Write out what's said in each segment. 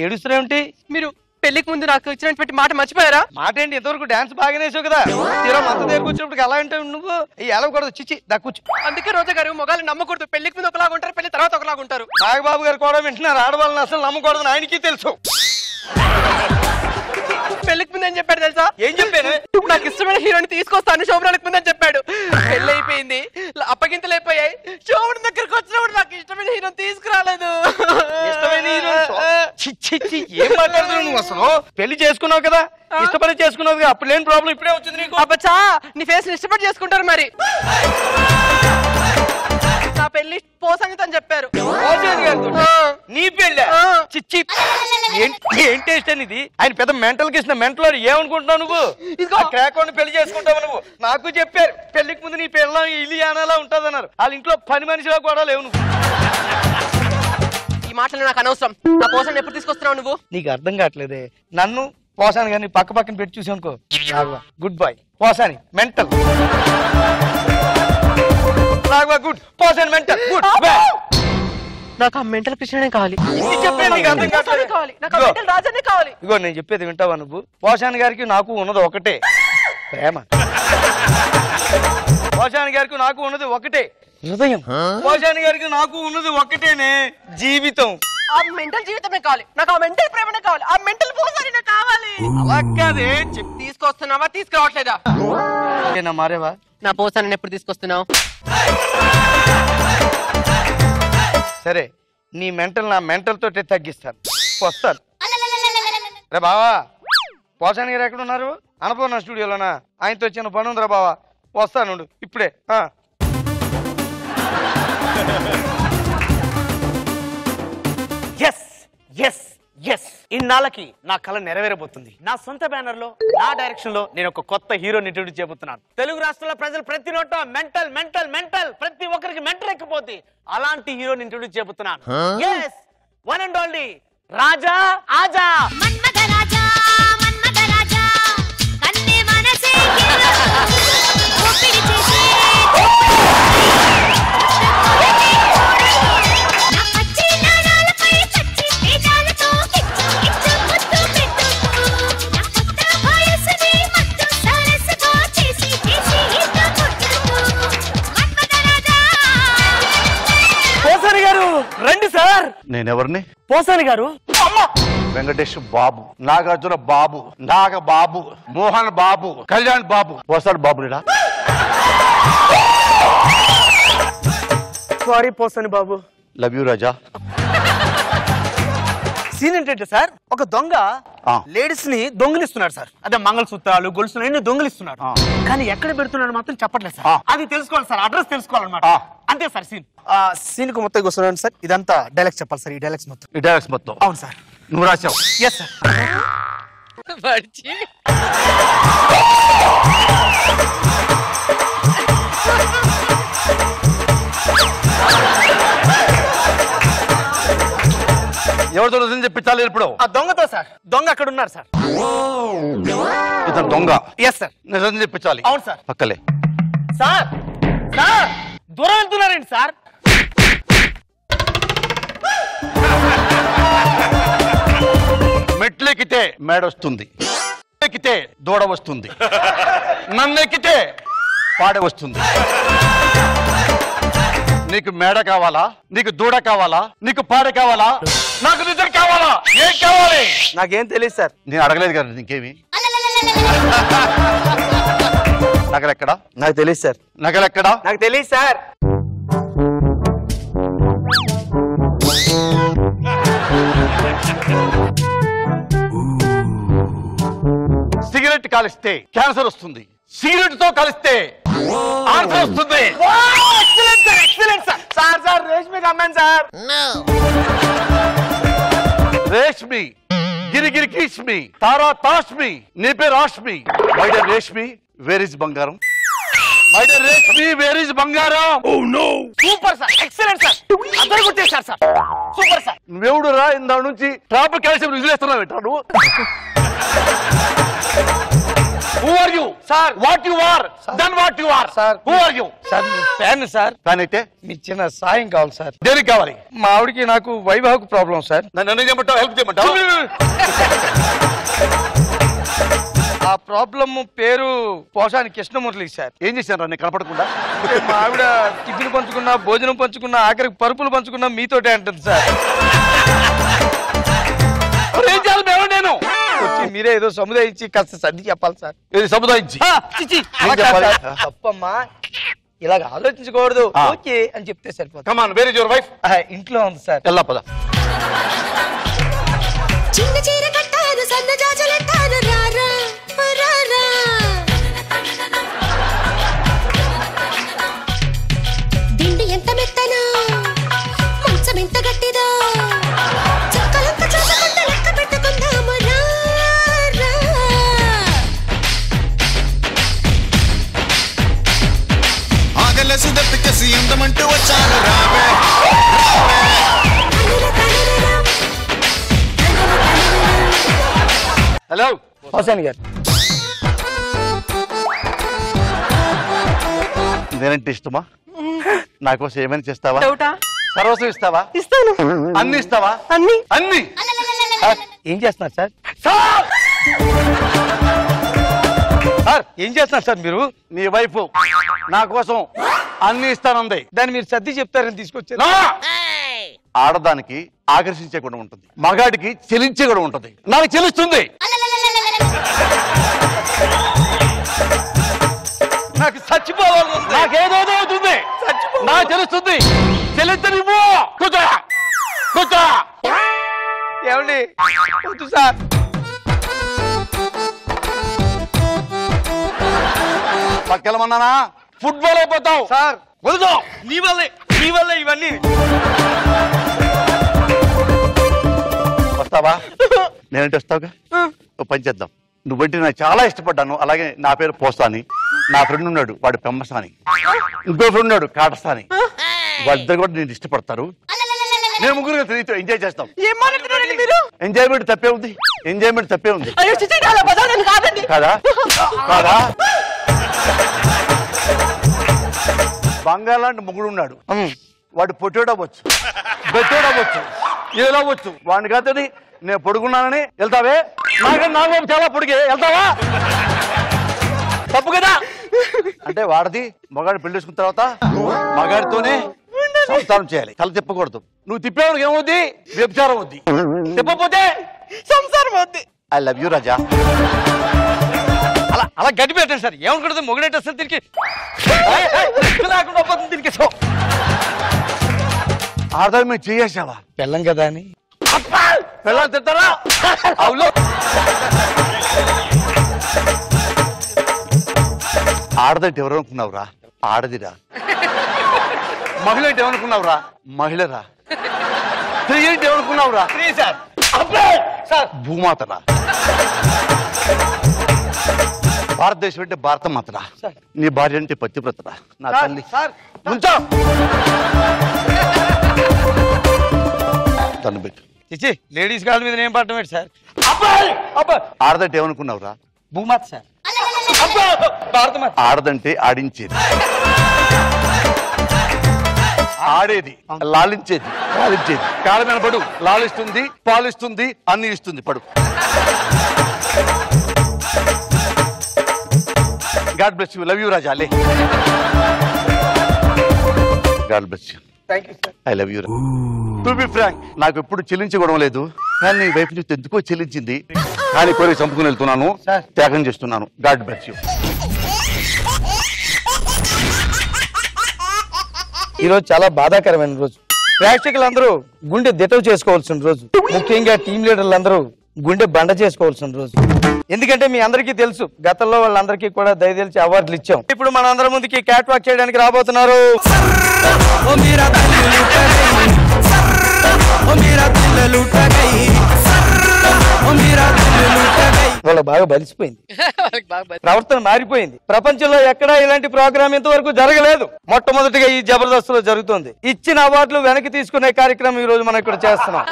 ఏడుస్తున్నావుంటి? మీరు పెళ్లికి ముందు నాకు ఇచ్చినటువంటి మాట మర్చిపోయారా? మాట ఏంటి? ఇంతవరకు డాన్స్ బాగానే వేసావు కదా, తీరా మంత దగ్గర కూర్చున్నప్పుడు ఎలా అంటే నువ్వు ఎలవకూడదు, చిచ్చి దక్కుచ్చు. అందుకే రోజా గారు మొగాలు నమ్మకూడదు. పెళ్లికి ముందు ఒకలాగా ఉంటారు, పెళ్లి తర్వాత ఒకలాగా ఉంటారు. నాగబాబు గారు కూడా వింటున్నారు, ఆడవాళ్ళని అసలు నమ్మకూడదు ఆయనకి తెలుసు. పెళ్లికి ముందు ఏం చెప్పాడు తెలుసా? ఏం చెప్పాను? నాకు ఇష్టమైన హీరోని తీసుకొస్తాను శోభనానికి ముందని చెప్పాడు. పెళ్లి అయిపోయింది, అప్పగింతలు అయిపోయాయి. శోభన దగ్గరకు వచ్చినప్పుడు నాకు ఇష్టమైన హీరోని తీసుకురాలేదు. ఇష్టమైన హీరో? ఏం మాట్లాడుతున్నావు నువ్వు? అసలు పెళ్లి చేసుకున్నావు కదా, ఇష్టపడి చేసుకున్నావు కదా, అప్పుడు లేని ప్రాబ్లం ఇప్పుడే వచ్చింది నీకు. అబ్బచ్చా, నీ ఫేస్ ఇష్టపడి చేసుకుంటారు మరి. నా పెళ్లి పోసంగతి అని చెప్పారు. నీ పెళ్ళ? చిచ్చి, ఏం టేస్ట్ అని ఇది? ఆయన పెద్ద మెంటల్ కిసిన మెంటల్ ఏమనుకుంటున్నావు నువ్వు? క్రాకోని పెళ్లి చేసుకుంటావు నువ్వు. నాకు చెప్పారు పెళ్లికి ముందు నీ పెళ్ళం ఇలియానాలా ఉంటది అన్నారు. వాళ్ళ ఇంట్లో పని మనిషిగా కూడా లేవు నువ్వు. ఈ మాటలు నాకు అనవసరం. నా పోసాన్ని ఎప్పుడు తీసుకొస్తున్నావు నువ్వు? నీకు అర్థం కావట్లేదే. నన్ను పోసాను కానీ పక్క పక్కన పెట్టి చూసి అనుకో, good boy. Posani mental, good. Posani mental, good boy. నాకు ఆ మెంటల్ కృష్ణనే కావాలి. ఇగో నేను చెప్పేది వింటావా నువ్వు? పోషాన్ గారికి నాకు ఉన్నది ఒకటే ప్రేమ. పోషాన్ గారికి నాకు ఉన్నది ఒకటే హృదయం. పోషాన్ గారికి నాకు ఉన్నది ఒకటేనే జీవితం. ఆ మెంటల్ జీవితమే కావాలి నాకు. ఆ మెంటల్ ప్రేమనే కావాలి. ఆ మెంటల్ పోసాని నాకు కావాలి. అలాగే తీసుకొస్తున్నావా తీసుకురావట్లేదా? మారేవా? నా పోసాని ఎప్పుడు తీసుకొస్తున్నావు? సరే, నీ మెంటల్ నా మెంటల్ తోటే తగ్గిస్తాను. వస్తాను రే బావా. పోసాని గారు ఎక్కడ ఉన్నారు? అనుపూర్ణ స్టూడియోలోనా? ఆయనతో వచ్చిన పని ఉందిరా బావా, వస్తాను ఇప్పుడే. ఇన్నాళ్ళకి నా కళ నెరవేరబోతుంది. నా సొంత బ్యానర్ లో, నా డైరెక్షన్ లో నేను ఒక కొత్త హీరోని ఇంట్రొడ్యూస్ చేయబోతున్నాను. తెలుగు రాష్ట్రాల ప్రజలు ప్రతి నోట మెంటల్ మెంటల్ మెంటల్, ప్రతి ఒక్కరికి మెంటల్ ఎక్కిపోద్ది. అలాంటి హీరోని ఇంట్రొడ్యూస్ చేయబోతున్నాను. yes, one and only రాజా ఆజా. మన్మథ రాజా, మన్మథ రాజా, కన్నే మనసే ఓపిడి చేసి నా పచ్చి నాడాలపై చచ్చి పేదాలతో కిచ్చు కిచ్చు ముద్దు పెట్టుకో. నా కొత్త వయసుని మత్తు సరస్సుతో చేసి చేసి ఈత కొట్టుకో. మన్మథ రాజా. పోసాని గారు రండి సార్. నేనెవరిని? పోసాని గారు. వెంకటేష్ బాబు, నాగార్జున బాబు, నాగ బాబు, మోహన్ బాబు, కళ్యాణ్ బాబు. పోసాని బాబు లేడా? సారీ పోసాని బాబు. Love you Raja. సీన్ ఏంటంటే సార్, ఒక దొంగ లేడీస్ ని దొంగిలిస్తున్నాడు సార్. అదే మంగళసూత్రాలు, గొలుసులు అన్ని దొంగిలిస్తున్నాడు. కానీ ఎక్కడ పెడుతున్నాడు మాత్రం చెప్పట్లేదు సార్. అది తెలుసుకోవాలి సార్, అడ్రస్ తెలుసుకోవాలన్నమాట. అంతే సార్ సీన్. సీన్ కు మొత్తం వస్తున్నాడు సార్. ఇదంతా డైలాగ్స్ చెప్పాలి సార్. ఈ డైలాగ్స్ మొత్తం. ఈ డైలాగ్స్ మొత్తం? అవును సార్. నువ్వు రాసావు? Yes sir. ఎవరితో నిజం చెప్పించాలి ఇప్పుడు? ఆ దొంగతో సార్. దొంగ అక్కడ ఉన్నారు సార్. ఇతను దొంగ? Yes sir. నిజం చెప్పించాలి. అవును సార్. పక్కలే సార్. సార్ దూరం వెళ్తున్నారండి సార్. మెట్లెక్కితే మేడ వస్తుంది, ఎక్కితే దూడ వస్తుంది, నన్ను ఎక్కితే పాడ వస్తుంది. నీకు మేడ కావాలా? నీకు దూడ కావాలా? నీకు పాడ కావాలా? నాకు నిద్ర కావాలా? ఏం కావాలి? నాకేం తెలియదు సార్. నేను అడగలేదు కదా నీకేమి. నగలెక్కడా? నాకు తెలియదు సార్. నగలెక్కడా? నాకు తెలియదు సార్. సిగరెట్ కాలిస్తే క్యాన్సర్ వస్తుంది, సిగరెట్ తో కలిస్తే ఆన్సర్ వస్తుంది. సార్ సార్ రేష్మి అమ్మాను సార్. రేష్మి, గిరిగిరి కీష్మి, తారా తాష్మి, నీ పేరు Rashmi. My dear Reshmi, where is బంగారం? My dear Reshmi, where is బంగారం? సూపర్ సార్, ఎక్సలెంట్ సార్, అందరూ కొట్టేశారు సార్, సూపర్ సార్. నువ్వెవడు రా ఇందా నుంచి ట్రాఫిక్ కాల్సి విజిలేస్తున్నావు ఏంట్రా నువ్వు? Who are you? Sir. What you are? Then what you are? Sir. Who are you? Sir me fan sir. Fan అయితే మీ చిన్న సాయం కావాలి సార్. దేనికి కావాలి? మా ఆవిడకి నాకు వైవాహిక ప్రాబ్లం సార్. నన్ను చేయమంటావు, హెల్ప్ చేయమంటావు? ఆ ప్రాబ్లం పేరు పోషాని కృష్ణమురళి సార్. ఏం చేశాను నేను కనపడకుండా? మా ఆవిడ టిఫిన్ పంచుకున్నా, భోజనం పంచుకున్నా, ఆఖరికి పరుపులు పంచుకున్నా మీతోటే అంటుంది సార్. ఏం చేయాలి మేము? నేను వచ్చి మీరే ఏదో సముదాయించి కాస్త సర్ది చెప్పాలి సార్. ఇది సముదాయించి అలా కాదు సార్. తప్పమ్మా, ఇలాగ ఆలోచించకూడదు. ఓకే అని చెప్తే సరిపోతుంది. కమాన్, వేర్ ఇస్ యువర్ వైఫ్? ఇంట్లో ఉంది సార్. ఎలా పద. చిన్న చీర కట్టాను సన్న జాజులెట్టాను రారా రారా దిండి ఎంత మెత్తనా మంచం ఎంత గట్టిదా చక్కలంత చూసుకుంటే లెక్క పెట్టుకుందాము రారా ఆగలేసి దప్పికేసి ఎంతమంటూ వచ్చాను రావే. హలో హుసేన్ గారు. నేనంటే ఇష్టమా? నా కోసం ఏమైనా చేస్తావా? డౌటా? సర్వస్వం ఇస్తావా? ఇస్తాను. అన్ని ఇస్తావా? అన్ని. అన్ని ఏం చేస్తున్నారు సార్? సార్ ఏం చేస్తున్నారు సార్ మీరు? నీ వైఫ్ నా కోసం అన్ని ఇస్తానుంది. దాన్ని మీరు సర్ది చెప్తారని తీసుకొచ్చారు. నా! ఆడదానికి ఆకర్షించే గుణం ఉంటుంది, మగాడికి చెలించే గుణం ఉంటుంది. నాకు చెలుస్తుంది. నాకు చచ్చిపోవాలి. నాకేదోదో అవుతుంది. నాకు తెలుస్తుంది. చెల్లించనివ్వు. కూర్చో కూర్చో. ఏమండి వద్దు సార్. పక్కెళ్ళమన్నానా? ఫుట్బాల్ అయిపోతావు సార్ వదులు. నీ వల్లే ఇవన్నీ. వస్తావా? నేనంటే వస్తావుగా. ఓ పని చేద్దాం. నువ్వంటే నాకు చాలా ఇష్టపడ్డాను. అలాగే నా పేరు పోస్తాని. నా ఫ్రెండ్ ఉన్నాడు, వాడు పెమ్మసాని. ఇంకో ఫ్రెండ్ ఉన్నాడు, కాటస్తాని. వాళ్ళిద్దరు కూడా నేను ఇష్టపడతారు. నేను ముగ్గురు నీతో ఎంజాయ్ చేస్తాం. ఏం మాట్లాడుతున్నారండి మీరు? ఎంజాయ్మెంట్ తప్పే ఉంది. ఎంజాయ్మెంట్ తప్పే ఉంది. అయ్యో చిచి, అలా బజారని కాదండి. కాదా? కాదా? బంగాళ లాంటి ముగ్గుడు ఉన్నాడు. వాడు పొట్టేడవచ్చు, బెట్టేడవచ్చు, ఏదవచ్చు. వాడిని కాదని నేను పొడుగున్నానని వెళ్తావే? నాకని నా వైపు చాలా పొడిగే వెళ్తావా? తప్పు కదా. అంటే వాడది మగాడు పెళ్లి చేసుకున్న తర్వాత మగాడితోనే సంసారం చేయాలి. తల తిప్పకూడదు. నువ్వు తిప్పేవాడికి ఏమవుద్ది? వ్యభిచారం అవుద్ది. తిప్పపోతే సంసారం అవుద్ది. ఐ లవ్ యూ రాజా. అలా గట్టి పెట్టండి సార్. ఏమనుకుంటుంది మొగుడేట సార్ తిరిగి లేకుండా పోతుంది తిరిగి. ఆడదాన్ని మేము చేసావా? పెళ్ళం కదా అని పిల్లలు తింటారా? అవును. ఆడదంటే ఎవరు అనుకున్నావురా? ఆడదిరా. మహిళ అంటే ఏమనుకున్నావురా? మహిళరా. స్త్రీ అంటే ఏమనుకున్నావురా? స్త్రీ సార్. సార్ భూమాతరా. భారతదేశం అంటే భారత మాతరా. నీ భార్య అంటే పతివ్రతరా. నా తల్లి. ఉంచో. తను పెట్టు. చిచి, లేడీస్ కాళ్ళ మీద ఏం పడటం ఏంటి సార్? ఆడదంటే ఏమనుకున్నావురా? భూమాత సార్. భారతమాత. ఆడదంటే ఆడించేది, ఆడేది, లాలించేది, పాలించేది. కాళ్ళ మీద పడు. లాలిస్తుంది, పాలిస్తుంది, అన్ని ఇస్తుంది. పడు. God bless you. Love you Raja. లే. God bless you. I love you. To be frank, నాకు ఎప్పుడు చెల్లించకూడడం లేదు. కానీ వైపు నుంచి ఎందుకో చెల్లించింది. కానీ కోరిక చంపుకుని వెళ్తున్నాను, త్యాగం చేస్తున్నాను. God bless you. ఈరోజు చాలా బాధాకరమైన రోజు. ప్రేక్షకులందరూ గుండె దిటవు చేసుకోవాల్సిన రోజు. ముఖ్యంగా టీం లీడర్లందరూ గుండె బండ చేసుకోవాల్సిన రోజు. ఎందుకంటే మీ అందరికీ తెలుసు, గతంలో వాళ్ళందరికీ కూడా దయదలిచి అవార్డులు ఇచ్చాం. ఇప్పుడు మన అందరి ముందుకి క్యాట్ వాక్ చేయడానికి రాబోతున్నారు. ओ मेरा दिल लूट गई, ओ मेरा दिल వాళ్ళ బాగా బలిసిపోయింది, ప్రవర్తన మారిపోయింది. ప్రపంచంలో ఎక్కడా ఇలాంటి ప్రోగ్రామ్ ఇంతవరకు జరగలేదు. మొట్టమొదటిగా ఈ జబర్దస్త్ లో జరుగుతుంది. ఇచ్చిన అవార్డులు వెనక్కి తీసుకునే కార్యక్రమం ఈ రోజు మనం ఇక్కడ చేస్తున్నాం.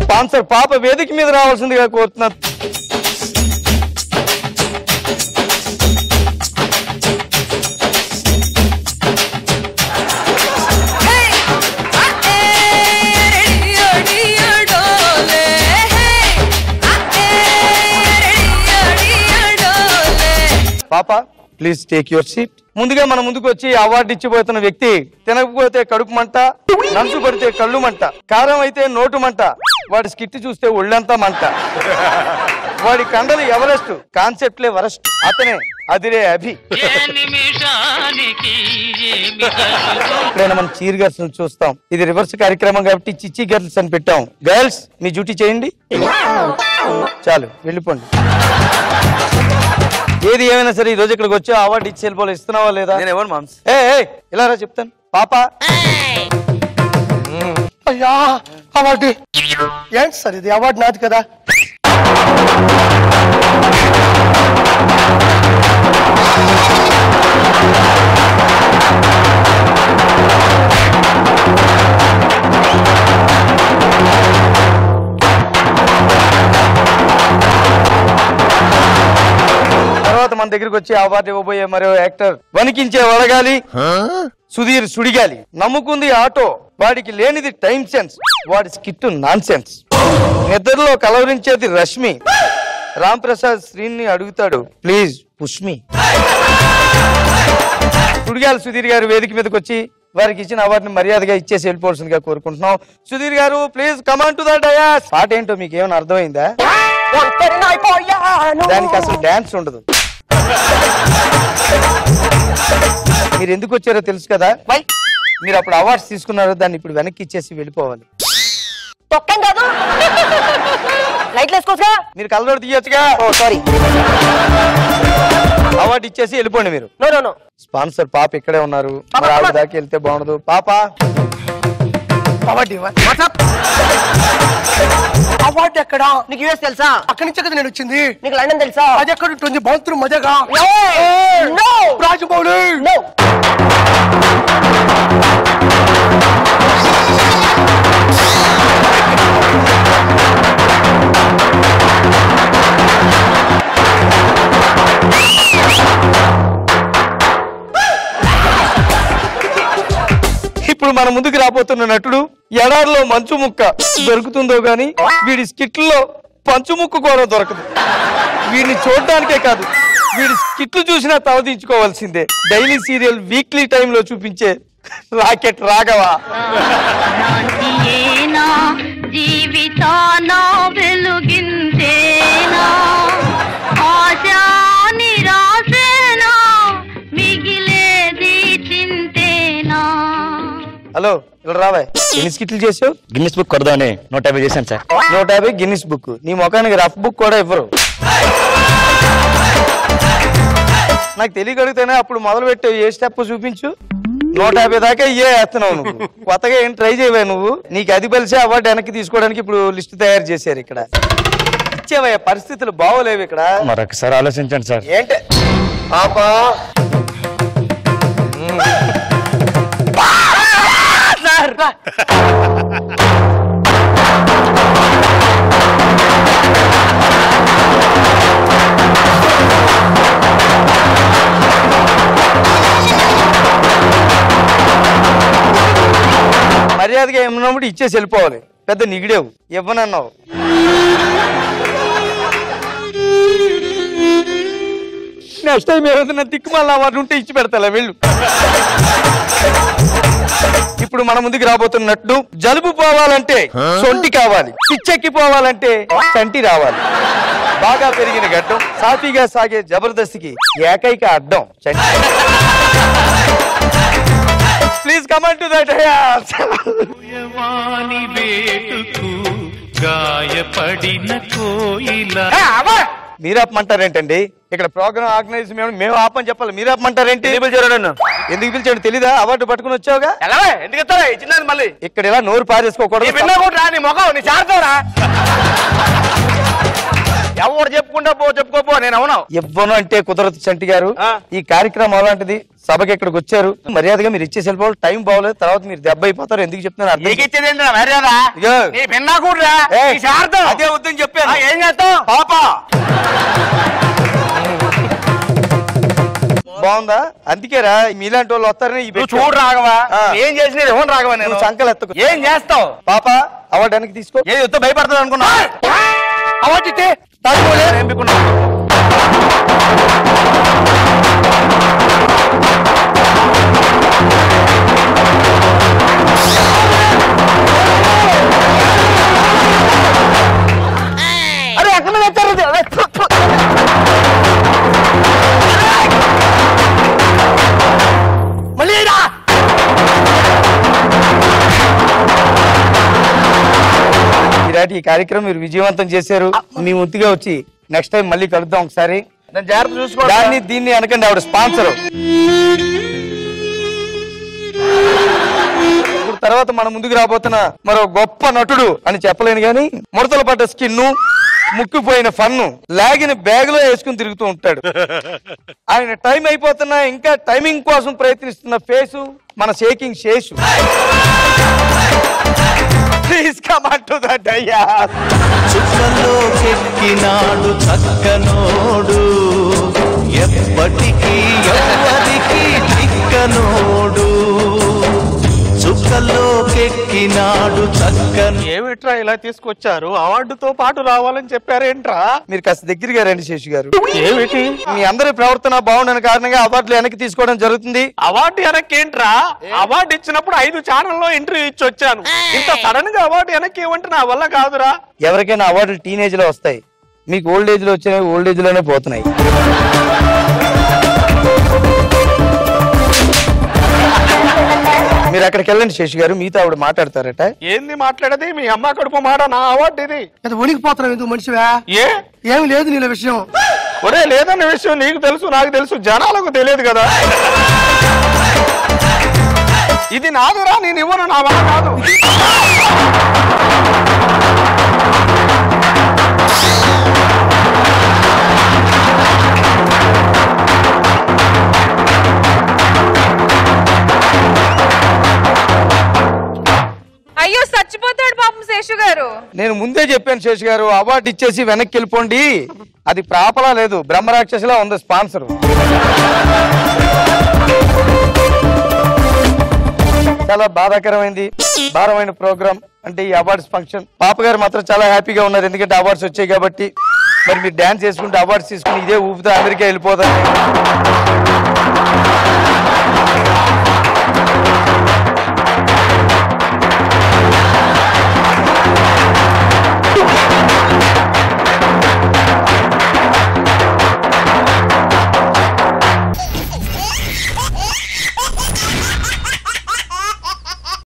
స్పాన్సర్ పాప వేదిక మీద రావాల్సిందిగా కోరుతున్నారు. పాప ప్లీజ్ టేక్ యువర్ సీట్. ముందుగా మన ముందుకు వచ్చి అవార్డు ఇచ్చిపోతున్న వ్యక్తి తినకపోతే కడుపు మంట, నంచు పడితే కళ్ళు మంట, కారం అయితే నోటు మంట, వాడి స్కిట్ చూస్తే ఒళ్ళంతా మంట, వాడి కండలు ఎవరెస్ట్, కాన్సెప్ట్లే వరస్ట్, అతనే అదిరే అభి. ఇప్పుడైనా మనం చీర్ గర్ల్స్ చూస్తాం. ఇది రివర్స్ కార్యక్రమం కాబట్టి చిచ్చి గర్ల్స్ అని పెట్టాం. గర్ల్స్ మీ డ్యూటీ చేయండి, చాలు వెళ్ళిపోండి. ఏది ఏమైనా సరే ఈ రోజు ఇక్కడికి వచ్చి అవార్డు ఇచ్చి వెళ్ళిపోలే, ఇస్తున్నావా లేదా? నేను ఎవరు మామ్స్? ఇలా రా చెప్తాను. పాప అయ్యా అవార్డు ఏంటి సార్ ఇది? అవార్డు నాది కదా. తర్వాత మన దగ్గరికి వచ్చి అవార్డు ఇవ్వబోయే మరో యాక్టర్ వణికించే వడగాలి సుధీర్ సుడిగాలి. నమ్ముకుంది ఆటో, వాడికి లేనిది టైం సెన్స్, వాడి స్కిట్ నాన్ సెన్స్. నిద్రలో కలవరించేది రష్మి, రామ్ ప్రసాద్ శ్రీని అడుగుతాడు ప్లీజ్ పుష్మి. సుడిగాలి సుధీర్ గారు వేదిక మీదకి వచ్చి వారికి ఇచ్చిన అవార్డుని మర్యాదగా ఇచ్చేసి వెళ్ళిపోవాల్సిందిగా కోరుకుంటున్నాం. సుధీర్ గారు please come on to the dais. పాట ఏంటో మీకు ఏమైనా అర్థమైందా? దానికి అసలు డాన్స్ ఉండదు. మీరు ఎందుకు వచ్చారో తెలుసు కదా. మీరు అప్పుడు అవార్డ్స్ తీసుకున్నారో దాన్ని ఇప్పుడు వెనక్కి ఇచ్చేసి వెళ్ళిపోవాలి. మీరు కలర్ తీయొచ్చుగా. సారీ, అవార్డు ఇచ్చేసి వెళ్ళిపోండి మీరు. స్పాన్సర్ పాప ఇక్కడే ఉన్నారు, మరి ఆవిడ దాకా వెళ్తే బాగుండదు. పాప అవార్డు ఎక్కడా? నీకు యూఎస్ తెలుసా? అక్కడి నుంచి కదా నేను వచ్చింది. నీకు లండన్ తెలుసా? అది ఎక్కడ ఉంటుంది? బాత్రూమ్ మజాగా No! రాజమౌళి. No! ఇప్పుడు మన ముందుకు రాబోతున్న నటుడు ఎడారిలో మంచు ముక్క దొరుకుతుందో గాని వీడి స్కిట్లో పంచు ముక్క కూడా దొరకదు. వీడిని చూడడానికే కాదు, వీడి స్కిట్లు చూసినా తలదించుకోవాల్సిందే. డైలీ సీరియల్ వీక్లీ టైంలో చూపించే రాకెట్ రాఘవ. జీవితానా వెలుగించేనా ఆశా నిరాశేనా మిగిలేది చింతేనా. హలో ఇలా రావా, ఎన్ని స్కిట్లు చేసావు? గిన్నిస్ బుక్ కొడదామని 150 చేశాను సార్. 150 Guinness book. నీ ముఖానికి రఫ్ బుక్ కూడా ఇవ్వరు. నాకు తెలియగలిగితేనే అప్పుడు మొదలు పెట్టావు. ఏ స్టెప్ చూపించు. 150 దాకా ఇయ్యే వేస్తున్నావు నువ్వు. కొత్తగా ఏం ట్రై చేయవా నువ్వు? నీకు అది బలిసే అవార్డు వెనక్కి తీసుకోవడానికి ఇప్పుడు లిస్ట్ తయారు చేశారు. ఇక్కడ ఇచ్చేవయ్యా, పరిస్థితులు బాగోలేవు ఇక్కడ. మరొకసారి ఆలోచించండి సార్. ఏంటి మర్యాదగా ఏమన్నప్పుడు ఇచ్చేసి వెళ్ళిపోవాలి. పెద్ద నిగిడేవు, ఇవ్వనన్నావు. నెక్స్ట్ టైం ఏదైనా దిక్కుమాల అవార్డు ఉంటే ఇచ్చి పెడతా వెళ్ళు. ఇప్పుడు మన ముందుకు రాబోతున్నట్టు జలుబు పోవాలంటే సొంటి కావాలి, పిచ్చెక్కి పోవాలంటే చంటి రావాలి. బాగా పెరిగిన గడ్డం, సాఫీగా సాగే జబర్దస్త్కి ఏకైక అడ్డం Chanti. Please come on to that. మీరు ఆపమంటారేంటండి? ఇక్కడ ప్రోగ్రామ్ ఆర్గనైజ్ మేము ఆపని చెప్పాలి, మీరు ఆపమంటారేంటి? ఎందుకు పిలిచాడు తెలీదా? అవార్డు పట్టుకుని వచ్చావుగా. ఎందుకు ఇచ్చిందని మళ్ళీ ఇక్కడ ఇలా నోరు పారేసుకోకూడదు. నీ మొఖం నీ చారుతావురా. కూడా చెప్పుకోపో నేను అవును ఇవ్వను అంటే కుదరదు చంటి గారు. ఈ కార్యక్రమం అలాంటిది. సభకి ఇక్కడికి వచ్చారు, మర్యాదగా మీరు ఇచ్చేసి వెళ్ళిపోవాలి. టైం బాగోలేదు, తర్వాత మీరు దెబ్బ అయిపోతారు. ఎందుకు చెప్తున్నారు అదే వద్దని చెప్పాను. ఏం చేస్తావు పాప బాగుందా? అందుకేరా మీలాంటి వాళ్ళు వస్తారని చూడు రాఘవా, ఏం చేసినది ఎవరు రాఘవా, నేను సంకలు ఎత్తుకు. ఏం చేస్తావు పాప అవార్డానికి తీసుకో. ఏది వస్తే భయపడతావు అనుకున్నా అవార్డు ఇస్తే అరే ఎక్కడ వచ్చారు మళ్ళీ ఈ కార్యక్రమం మీరు విజయవంతం చేశారు. మీ ముందుగా వచ్చి నెక్స్ట్ టైం మళ్ళీ కలుద్దాం ఒకసారి. జాగ్రత్త చూసుకో. దాన్ని దీన్ని అనకండి, ఆవిడ స్పాన్సర్. ఇప్పుడు తర్వాత మన ముందుకు రాబోతున్న మరో గొప్ప నటుడు అని చెప్పలేను గాని, ముడతలు పడ్డ స్కిన్, ముక్కిపోయిన ఫన్ను, లాగిన బ్యాగ్ లో వేసుకుని తిరుగుతూ ఉంటాడు. ఆయన టైం అయిపోతున్నా ఇంకా టైమింగ్ కోసం ప్రయత్నిస్తున్న ఫేసు మన shaking Seshu. Please come on to the dais. చుక్కలోకెక్కినాడు చక్కనోడు, ఎప్పటికీ ఎవరికి చిక్కనోడు. చుక్కలోకెక్కినాడు చక్కను. ఏమిట్రా ఇలా తీసుకొచ్చారు? అవార్డుతో పాటు రావాలని చెప్పారేంట్రా? మీరు కాస్త దగ్గరగా రండి శేషు గారు. ఏమిటి? మీ అందరి ప్రవర్తన బాగుండని కారణంగా అవార్డులు వెనక్కి తీసుకోవడం జరుగుతుంది. అవార్డు వెనక్కి ఏంట్రా? అవార్డు ఇచ్చినప్పుడు 5 ఛానల్లో ఇంటర్వ్యూ ఇచ్చి వచ్చాను. ఇంత సడన్ గా అవార్డు వెనక్కి ఇవ్వంటే నా వల్ల కాదురా. ఎవరికైనా అవార్డులు టీనేజ్ లో వస్తాయి, మీకు ఓల్డ్ ఏజ్ లో వచ్చినాయి, ఓల్డ్ ఏజ్ లోనే పోతున్నాయి. మీరు అక్కడికి వెళ్ళండి శేషు గారు, మీతో ఆవిడ మాట్లాడతారట. ఏంది మాట్లాడేది? మీ అమ్మ కడుపు మాట నా అవార్డు ఇది. వణికిపోతున్నావు ఎందుకు మనిషివా? ఏమి లేదు నీళ్ళ విషయం. ఒరే లేదన్న విషయం నీకు తెలుసు, నాకు తెలుసు, జనాలకు తెలియదు కదా. ఇది నాదురా, నేను ఇవ్వను, నా వల్ల కాదు. అయ్యో చచ్చిపోతాడు పాపం శేషు గారు. నేను ముందే చెప్పాను శేషు గారు, అవార్డు ఇచ్చేసి వెనక్కి వెళ్ళిపోండి. అది ప్రాపలా లేదు, బ్రహ్మరాక్షసులా ఉంది స్పాన్సర్. చాలా బాధాకరమైంది, భారమైన ప్రోగ్రామ్ అంటే ఈ అవార్డ్స్ ఫంక్షన్. పాప గారు మాత్రం చాలా హ్యాపీగా ఉన్నారు, ఎందుకంటే అవార్డ్స్ వచ్చాయి కాబట్టి. మరి మీరు డాన్స్ చేసుకుంటే అవార్డ్స్ తీసుకుని ఇదే ఊపితే అమెరికా వెళ్ళిపోతారు.